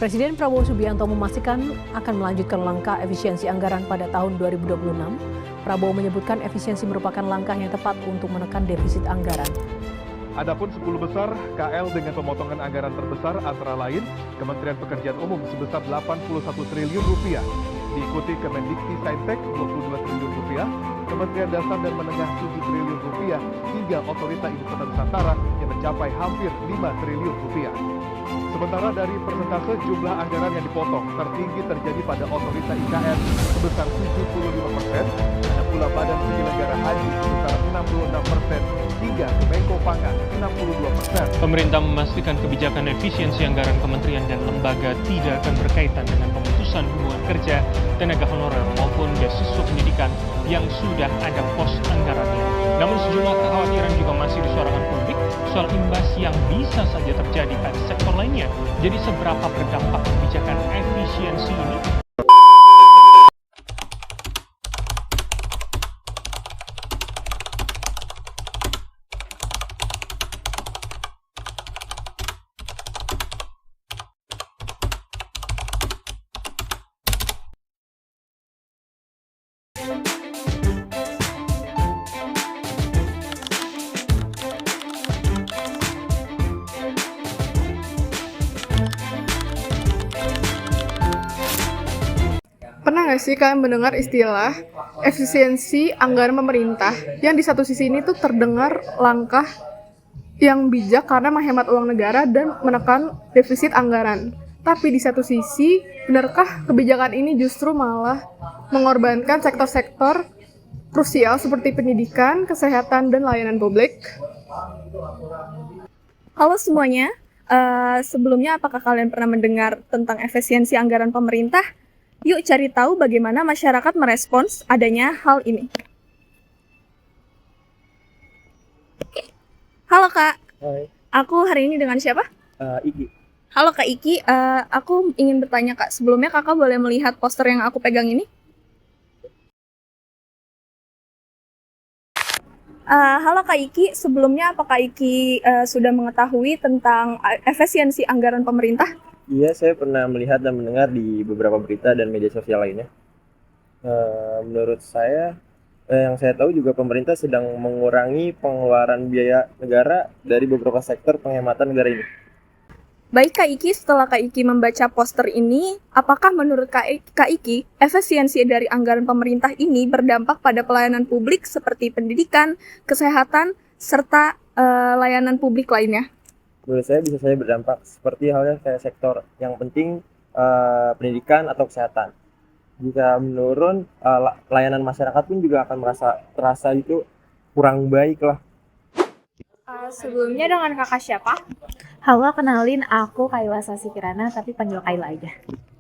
Presiden Prabowo Subianto memastikan akan melanjutkan langkah efisiensi anggaran pada tahun 2026. Prabowo menyebutkan efisiensi merupakan langkah yang tepat untuk menekan defisit anggaran. Adapun 10 besar KL dengan pemotongan anggaran terbesar antara lain Kementerian Pekerjaan Umum sebesar 81 triliun rupiah, diikuti Kemendikti-Saintek 22 triliun rupiah, Kementerian Dasar dan Menengah 7 triliun rupiah, hingga Otorita Ibu Kota Nusantara yang mencapai hampir 5 triliun rupiah. Sementara dari persentase jumlah anggaran yang dipotong, tertinggi terjadi pada Otorita IKN sebesar 75%, ada pula Badan Penyelenggara Haji sebesar 66%, hingga Kemenko Pangan 62%. Pemerintah memastikan kebijakan efisiensi anggaran kementerian dan lembaga tidak akan berkaitan dengan pemutusan hubungan kerja, tenaga honorer maupun beasiswa pendidikan yang sudah ada pos anggarannya. Namun sejumlah kekhawatiran juga masih disuarakan publik soal imbas yang bisa saja terjadi pada sektor lainnya. Jadi seberapa berdampak kebijakan efisiensi ini? Pernah nggak sih kalian mendengar istilah efisiensi anggaran pemerintah? Yang di satu sisi ini tuh terdengar langkah yang bijak karena menghemat uang negara dan menekan defisit anggaran. Tapi di satu sisi, benarkah kebijakan ini justru malah mengorbankan sektor-sektor krusial seperti pendidikan, kesehatan, dan layanan publik? Halo semuanya, sebelumnya apakah kalian pernah mendengar tentang efisiensi anggaran pemerintah? Yuk cari tahu bagaimana masyarakat merespons adanya hal ini. Halo Kak. Hai. Aku hari ini dengan siapa? Iki. Halo Kak Iki, aku ingin bertanya Kak, sebelumnya Kakak boleh melihat poster yang aku pegang ini? Halo Kak Iki, sebelumnya apakah Iki sudah mengetahui tentang efisiensi anggaran pemerintah? Iya, saya pernah melihat dan mendengar di beberapa berita dan media sosial lainnya. Menurut saya, yang saya tahu juga pemerintah sedang mengurangi pengeluaran biaya negara dari beberapa sektor penghematan negara ini. Baik Kak Iki, setelah Kak Iki membaca poster ini, apakah menurut Kak Iki, efisiensi dari anggaran pemerintah ini berdampak pada pelayanan publik seperti pendidikan, kesehatan, serta layanan publik lainnya? Menurut saya bisa saja berdampak seperti halnya kayak sektor yang penting pendidikan atau kesehatan. Jika menurun, layanan masyarakat pun juga akan terasa itu kurang baik lah. Sebelumnya dengan kakak siapa? Halo, kenalin aku Kaila Sasikirana, tapi panggil Kaila aja.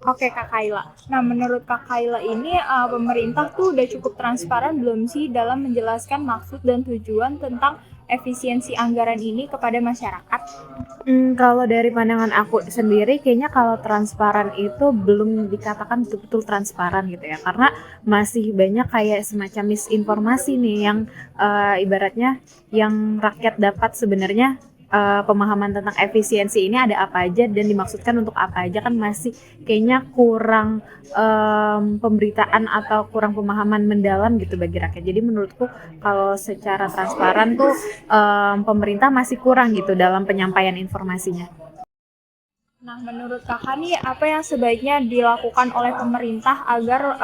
Oke Kak Kaila. Nah menurut Kak Kaila ini pemerintah tuh udah cukup transparan belum sih dalam menjelaskan maksud dan tujuan tentang efisiensi anggaran ini kepada masyarakat? Kalau dari pandangan aku sendiri, kayaknya kalau transparan itu belum dikatakan betul-betul transparan gitu ya, karena masih banyak kayak semacam misinformasi nih yang ibaratnya yang rakyat dapat sebenarnya. Pemahaman tentang efisiensi ini ada apa aja dan dimaksudkan untuk apa aja kan masih kayaknya kurang pemberitaan atau kurang pemahaman mendalam gitu bagi rakyat. Jadi menurutku kalau secara transparan tuh pemerintah masih kurang gitu dalam penyampaian informasinya. Nah menurut kakak nih apa yang sebaiknya dilakukan oleh pemerintah agar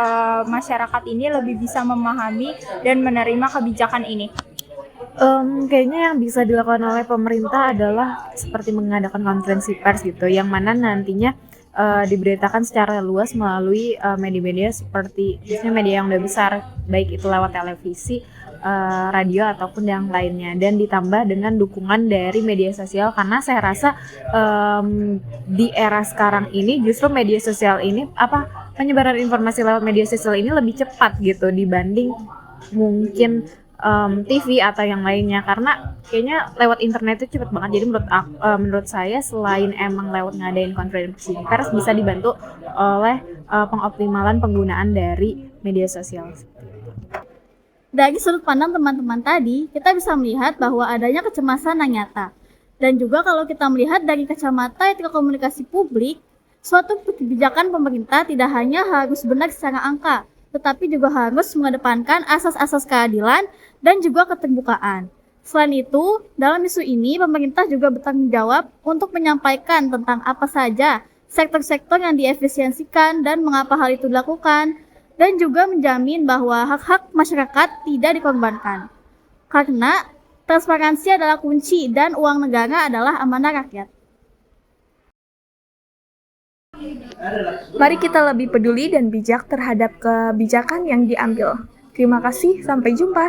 masyarakat ini lebih bisa memahami dan menerima kebijakan ini? Kayaknya yang bisa dilakukan oleh pemerintah adalah seperti mengadakan konferensi pers gitu, yang mana nantinya diberitakan secara luas melalui media-media seperti misalnya media yang udah besar, baik itu lewat televisi, radio ataupun yang lainnya, dan ditambah dengan dukungan dari media sosial karena saya rasa di era sekarang ini justru media sosial ini penyebaran informasi lewat media sosial ini lebih cepat gitu dibanding mungkin TV atau yang lainnya, karena kayaknya lewat internet itu cepet banget. Jadi menurut saya selain emang lewat ngadain konferensi pers bisa dibantu oleh pengoptimalan penggunaan dari media sosial. Dari sudut pandang teman-teman tadi, kita bisa melihat bahwa adanya kecemasan yang nyata. Dan juga kalau kita melihat dari kacamata etika komunikasi publik, Suatu kebijakan pemerintah tidak hanya harus benar secara angka, tetapi juga harus mengedepankan asas-asas keadilan dan juga keterbukaan. Selain itu, dalam isu ini pemerintah juga bertanggung jawab untuk menyampaikan tentang apa saja sektor-sektor yang diefisiensikan dan mengapa hal itu dilakukan, dan juga menjamin bahwa hak-hak masyarakat tidak dikorbankan. Karena transparansi adalah kunci dan uang negara adalah amanah rakyat. Mari kita lebih peduli dan bijak terhadap kebijakan yang diambil. Terima kasih, sampai jumpa.